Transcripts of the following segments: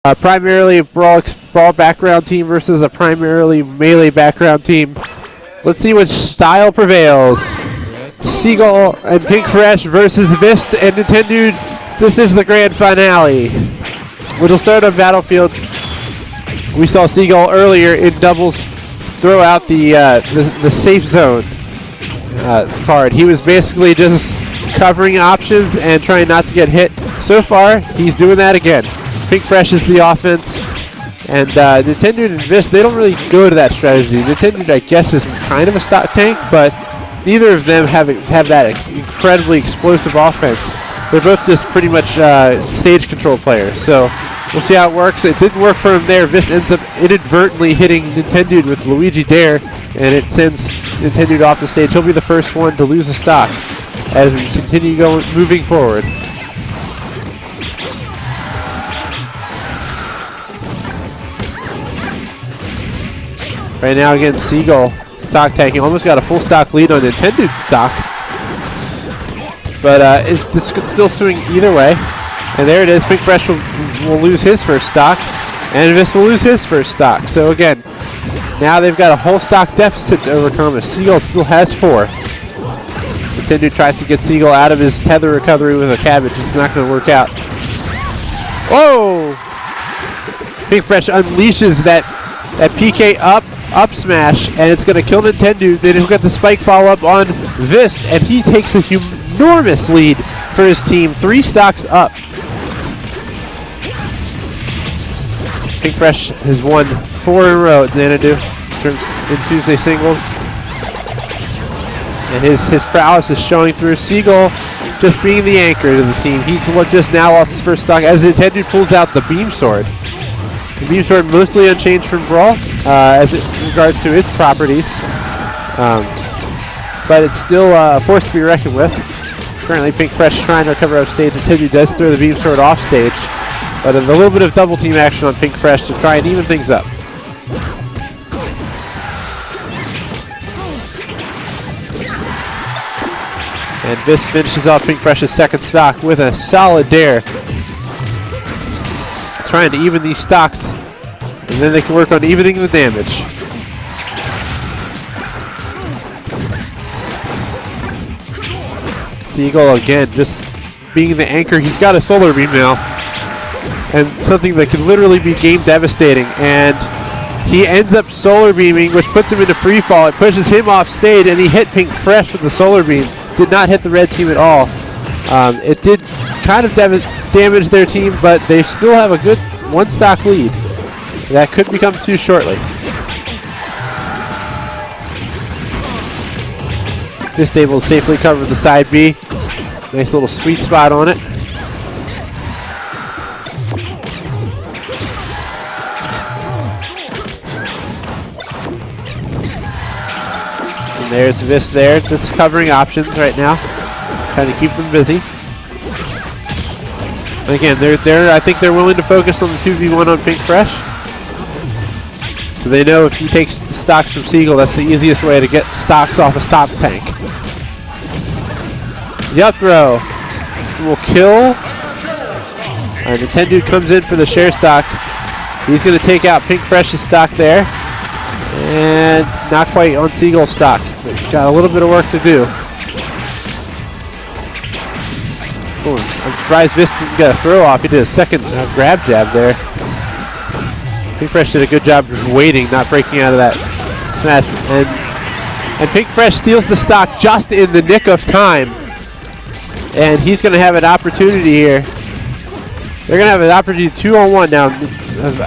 Primarily brawl background team versus a primarily melee background team. Let's see which style prevails. Seagull and Pink Fresh versus Vist and Nintendude. This is the grand finale, which will start on Battlefield. We saw Seagull earlier in doubles throw out the safe zone card. He was basically just covering options and trying not to get hit. So far, he's doing that again. Pink Fresh is the offense, and Nintendude and Vist, they don't really go to that strategy. Nintendude, I guess, is kind of a stock tank, but neither of them have that incredibly explosive offense. They're both just pretty much stage control players, so we'll see how it works. It didn't work for him there. Vist ends up inadvertently hitting Nintendude with Luigi Dare, and it sends Nintendude off the stage. He'll be the first one to lose a stock as we continue moving forward. Right now, again, Seagull stock tanking. Almost got a full stock lead on Nintendude's stock. But this could still swing either way. And there it is. Pink Fresh will lose his first stock. And Vist will lose his first stock. So again, now they've got a whole stock deficit to overcome as Seagull still has 4. Nintendude tries to get Seagull out of his tether recovery with a cabbage. It's not going to work out. Whoa! Pink Fresh unleashes that PK up smash, and it's going to kill Nintendude. Then he'll get the spike follow-up on Vist, and he takes a enormous lead for his team. 3 stocks up. Pink Fresh has won 4 in a row at Xanadu in Tuesday singles. And his prowess is showing through. Seagull just being the anchor to the team. He's just now lost his first stock as Nintendude pulls out the Beam Sword. The Beam Sword mostly unchanged from Brawl as it regards to its properties. But it's still a force to be reckoned with. Currently Pink Fresh trying to recover off stage. Nintendude does throw the Beam Sword off stage. But a little bit of double team action on Pink Fresh to try and even things up. And Vist finishes off Pink Fresh's second stock with a solid dare. Trying to even these stocks, and then they can work on evening the damage. Seagull again, just being the anchor. He's got a solar beam now, and something that can literally be game devastating. And he ends up solar beaming, which puts him into free fall. It pushes him off stage, and he hit Pink Fresh with the solar beam. Did not hit the red team at all. It did kind of damage their team, but they still have a good 1 stock lead. That could become 2 shortly. Vist able to safely cover the side B. Nice little sweet spot on it. And there's Vist there, just covering options right now. Trying to keep them busy. Again, I think they're willing to focus on the 2v1 on Pink Fresh. So they know if he takes the stocks from Seagull, that's the easiest way to get stocks off a stock tank. The up throw will kill. Nintendude comes in for the share stock. He's going to take out Pink Fresh's stock there. And not quite on Seagull's stock. Got a little bit of work to do. Ooh, I'm surprised Vist didn't get a throw off. He did a second grab jab there. Pink Fresh did a good job of waiting, not breaking out of that smash. And Pink Fresh steals the stock just in the nick of time. And he's going to have an opportunity here. They're going to have an opportunity 2-on-1 now.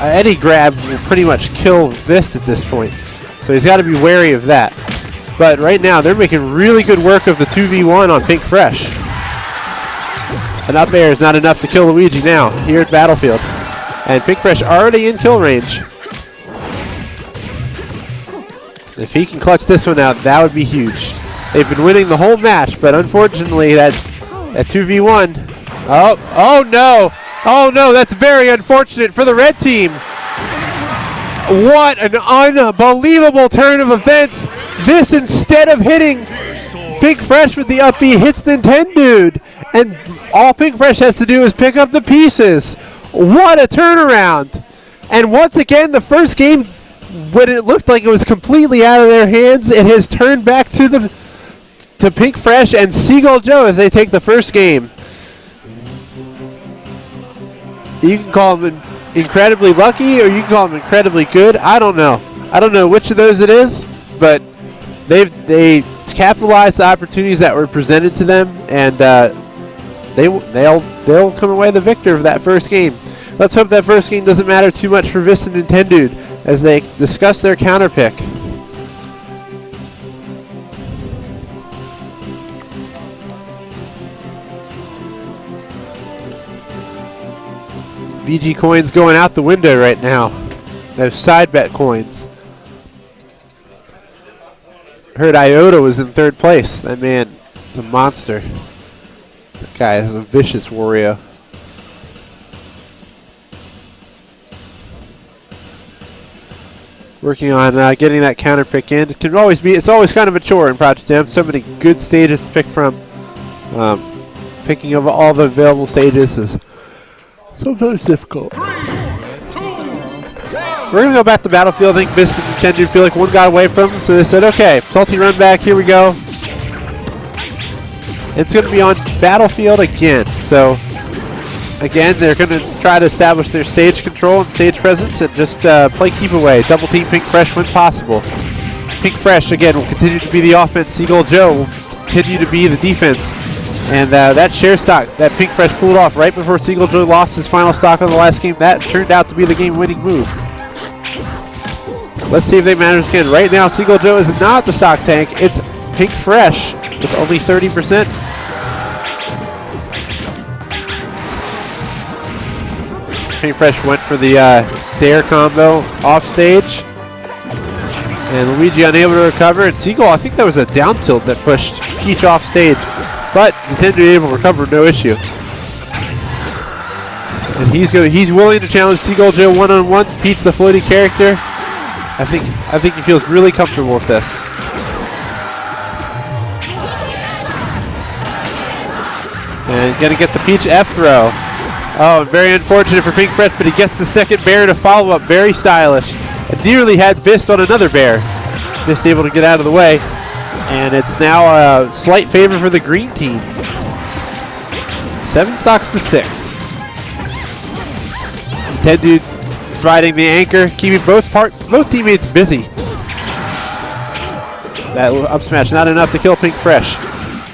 Any grab will pretty much kill Vist at this point. So he's got to be wary of that. But right now, they're making really good work of the 2v1 on Pink Fresh. An up air is not enough to kill Luigi now here at Battlefield. And Pink Fresh already in kill range. If he can clutch this one out, that would be huge. They've been winning the whole match, but unfortunately that 2v1. Oh no! Oh no, that's very unfortunate for the red team. What an unbelievable turn of events. This, instead of hitting Pink Fresh with the up B, hits Nintendude. And all Pink Fresh has to do is pick up the pieces. What a turnaround! And once again, the first game, when it looked like it was completely out of their hands, it has turned back to Pink Fresh and Seagull Joe as they take the first game. You can call them incredibly lucky, or you can call them incredibly good. I don't know. I don't know which of those it is, but they capitalized the opportunities that were presented to them, and they'll come away the victor of that first game. Let's hope that first game doesn't matter too much for Vist and Nintendude as they discuss their counter pick. VG coins going out the window right now. Those side bet coins. Heard Iota was in third place. That man, the monster. That guy is a vicious warrior. Working on getting that counter pick in. It's always kind of a chore in Project M. So many good stages to pick from. Picking of all the available stages is sometimes difficult. We're going to go back to Battlefield. I think Vist and Nintendude feel like one got away from them, so they said, okay, salty run back, here we go. It's going to be on Battlefield again. So, again, they're going to try to establish their stage control and stage presence and just play keep away. Double team Pink Fresh when possible. Pink Fresh, again, will continue to be the offense. Seagull Joe will continue to be the defense. And that share stock that Pink Fresh pulled off right before Seagull Joe lost his final stock on the last game, that turned out to be the game-winning move. Let's see if they manage again. Right now, Seagull Joe is not the stock tank. It's Pink Fresh with only 30%. Pink Fresh went for the dare combo off stage. And Luigi unable to recover. And Seagull, I think that was a down tilt that pushed Peach off stage. But Nintendude able to recover, no issue. And he's willing to challenge Seagull Joe one-on-one. Peach, the floaty character. I think he feels really comfortable with this. And gonna get the Peach F throw. Oh, very unfortunate for Pink Fresh, but he gets the second bear to follow up. Very stylish. And nearly had Vist on another bear. Just able to get out of the way. And it's now a slight favor for the green team. 7 stocks to 6. Nintendude providing the anchor, keeping both teammates busy. That up smash not enough to kill Pink Fresh.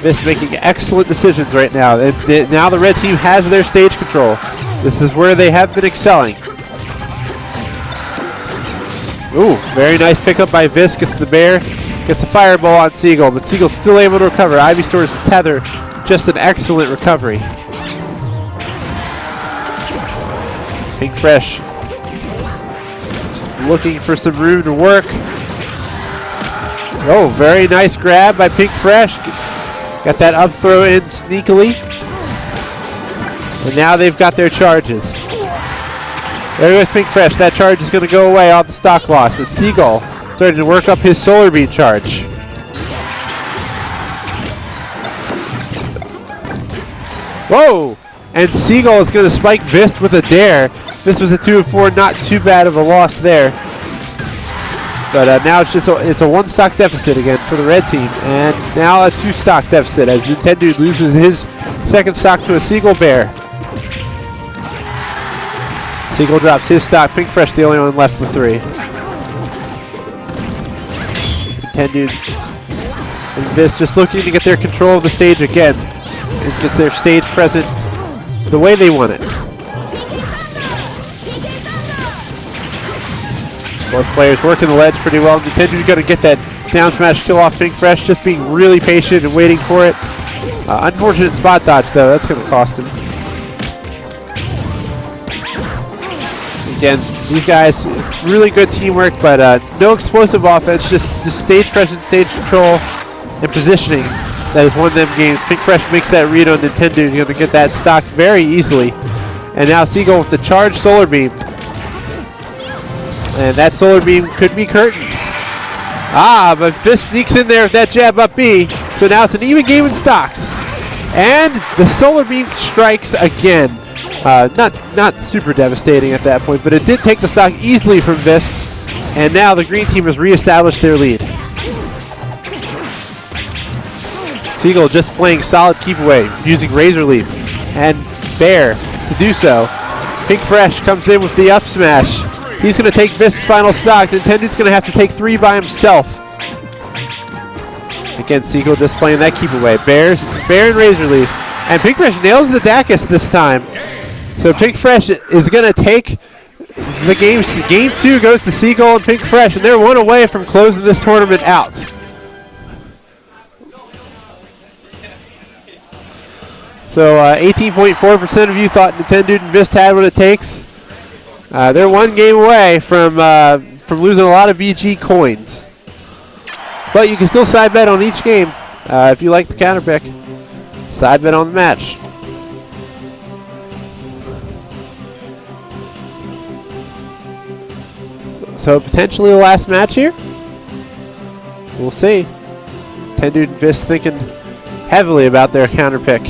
Vist making excellent decisions right now. Now the red team has their stage control. This is where they have been excelling. Ooh, very nice pickup by Vist. Gets the bear, gets a fireball on Seagull, but Seagull's still able to recover. Ivysaur's tether, just an excellent recovery. Pink Fresh looking for some room to work. Oh, very nice grab by Pink Fresh. Got that up throw in sneakily. And now they've got their charges. There goes Pink Fresh. That charge is going to go away on the stock loss. But Seagull starting to work up his solar beam charge. Whoa! And Seagull is going to spike Vist with a dare. This was a 2-4, not too bad of a loss there. But now it's a 1 stock deficit again for the red team. And now a 2 stock deficit as Nintendude loses his second stock to a Seagull bear. Seagull drops his stock. Pink Fresh the only one left with 3. Nintendude and Vist just looking to get their control of the stage again. And get their stage presence the way they want it. Both players working the ledge pretty well. Nintendude's going to get that down smash kill off Pink Fresh, just being really patient and waiting for it. Unfortunate spot dodge though, that's going to cost him. Again, these guys, really good teamwork, but no explosive offense, just stage presence, stage control, and positioning that has won them games. Pink Fresh makes that read on Nintendude. He's going to get that stock very easily. And now Seagull with the charged solar beam. And that solar beam could be curtains. But Vist sneaks in there with that jab up B. So now it's an even game in stocks. And the solar beam strikes again. Not super devastating at that point, but it did take the stock easily from Vist, and now the green team has reestablished their lead. Seagull just playing solid keep away, using Razor Leaf and Bear to do so. Pink Fresh comes in with the up smash. He's going to take Vist's final stock. Nintendude's going to have to take 3 by himself. Again, Seagull just playing that keep away. Bear and Razor Leaf. And Pink Fresh nails the Dacus this time. So Pink Fresh is going to take the game. Game 2 goes to Seagull and Pink Fresh, and they're 1 away from closing this tournament out. So 18.4% of you thought Nintendude and Vist had what it takes. They're 1 game away from losing a lot of VG coins. But you can still side bet on each game if you like the counter pick. Side bet on the match. So potentially the last match here. We'll see. Nintendude and Vist thinking heavily about their counter pick.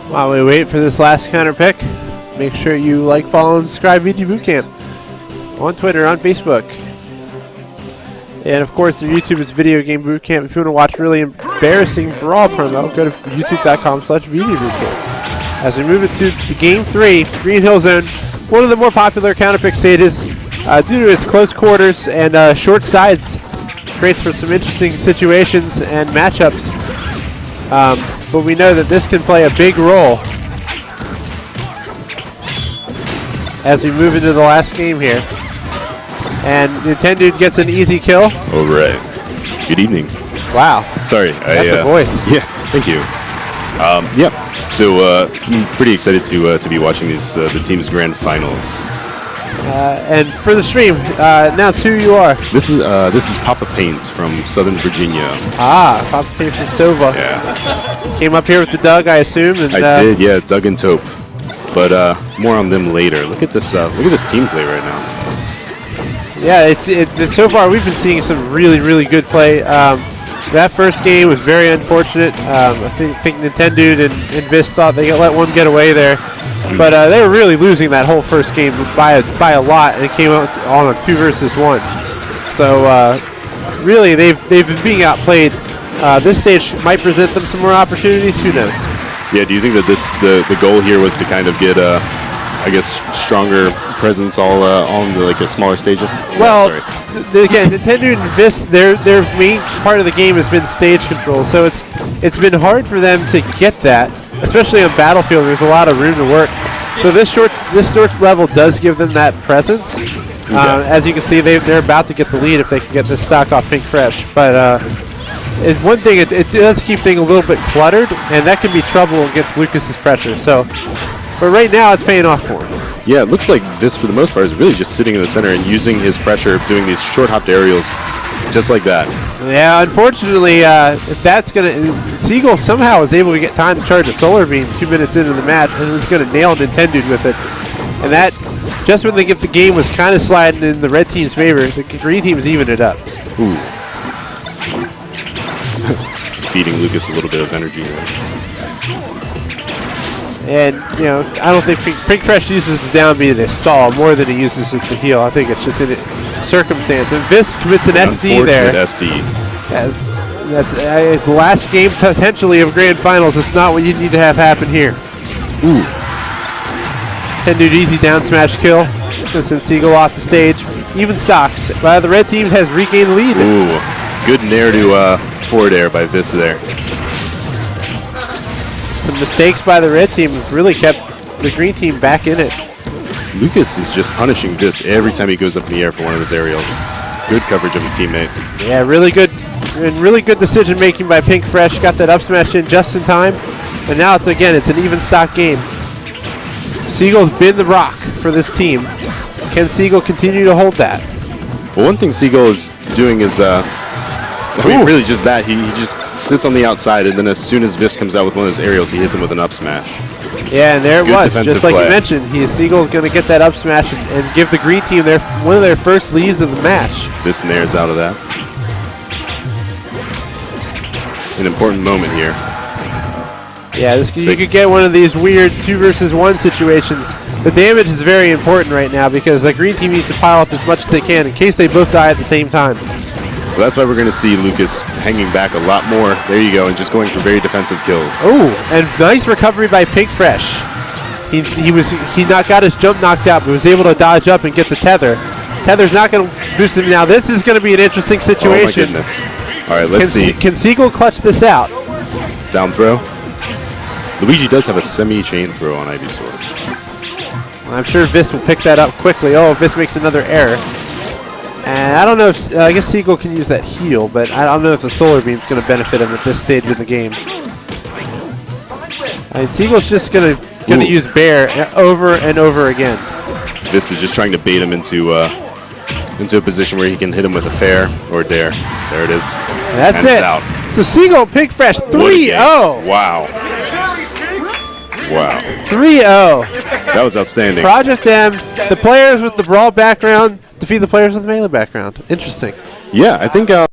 While we wait for this last counter pick, make sure you like, follow, and subscribe VG Bootcamp on Twitter, on Facebook. And of course, their YouTube is Video Game Bootcamp. If you want to watch really embarrassing Brawl promo, go to youtube.com/VGBootcamp. As we move it to the Game 3, Green Hill Zone, one of the more popular counter pick stages due to its close quarters and short sides. Creates for some interesting situations and matchups. But we know that this can play a big role as we move into the last game here. And Nintendude gets an easy kill. All right. Good evening. Wow. Sorry. That's a voice. Yeah, thank you. Yeah, so I'm pretty excited to be watching the team's grand finals. And for the stream, announce who you are. This is Papa Paint from Southern Virginia. Ah, Papa Paint from Sova. Yeah. Came up here with the Doug, I assume. And, I did, yeah, Doug and Taupe. But more on them later. Look at this team play right now. Yeah, it's so far we've been seeing some really good play. That first game was very unfortunate. I think Nintendude and Vist thought they let one get away there. But they were really losing that whole first game by a lot, and it came out on a 2 versus 1. So really, they've been being outplayed. This stage might present them some more opportunities. Who knows? Yeah. Do you think that the goal here was to kind of get I guess stronger presence all on like a smaller stage? Well, again, Nintendude and Vist, their main part of the game has been stage control. So it's been hard for them to get that. Especially on Battlefield, there's a lot of room to work. So this short level does give them that presence. As you can see, they're about to get the lead if they can get this stock off Pink Fresh. But it's one thing, it does keep things a little bit cluttered, and that can be trouble against Lucas's pressure. So, but right now, it's paying off for him. Yeah, it looks like this, for the most part, is really just sitting in the center and using his pressure, doing these short-hopped aerials, just like that. Yeah, unfortunately, if that's going to... Seagull somehow was able to get time to charge a Solar Beam 2 minutes into the match, and was going to nail Nintendude with it. And that, just when the game was kind of sliding in the red team's favor, the green team's evened it up. Ooh. Feeding Lucas a little bit of energy there. And, you know, I don't think Pink Fresh uses the down B to stall more than he uses it to heal. I think it's just in circumstance. And Vist commits an SD there. SD. That's the last game potentially of Grand Finals. It's not what you need to have happen here. Ooh. Nintendude easy down smash kill. Gonna send Seagull off the stage. Even stocks. The red team has regained the lead. Ooh. Good nair to forward air by Vist there. Some mistakes by the red team have really kept the green team back in it. Lucas is just punishing Vist every time he goes up in the air for one of his aerials. Good coverage of his teammate. Yeah, really good decision making by Pink Fresh. Got that up smash in just in time. And now it's an even stock game. Seagull's been the rock for this team. Can Seagull continue to hold that? Well, one thing Seagull is doing is, really just that. He just sits on the outside, and then as soon as Vist comes out with one of his aerials, he hits him with an up smash. Yeah, and there it was. Just like play. you mentioned, Seagull's going to get that up smash and give the green team one of their first leads of the match. Vist nairs out of that. An important moment here. Yeah, you could get one of these weird 2 versus 1 situations. The damage is very important right now because the green team needs to pile up as much as they can in case they both die at the same time. Well, that's why we're going to see Lucas hanging back a lot more. There you go, and just going for very defensive kills. Oh, and nice recovery by Pink Fresh. He got his jump knocked out, but was able to dodge up and get the tether. Tether's not going to boost him now. This is going to be an interesting situation. Oh my goodness! All right, let's see. Can Seagull clutch this out? Down throw. Luigi does have a semi-chain throw on Ivysaur. I'm sure Vist will pick that up quickly. Oh, Vist makes another error. And I don't know if, I guess Seagull can use that heal, but I don't know if the Solar Beam's going to benefit him at this stage of the game. Seagull's just going to use Bear over and over again. Vist is just trying to bait him into a position where he can hit him with a fair or dare. There it is. That's and it. It's out. So Seagull Pink Fresh 3-0. Wow. Wow. 3-0. That was outstanding. Project M, the players with the brawl background defeat the players with the melee background. Interesting. Yeah, I think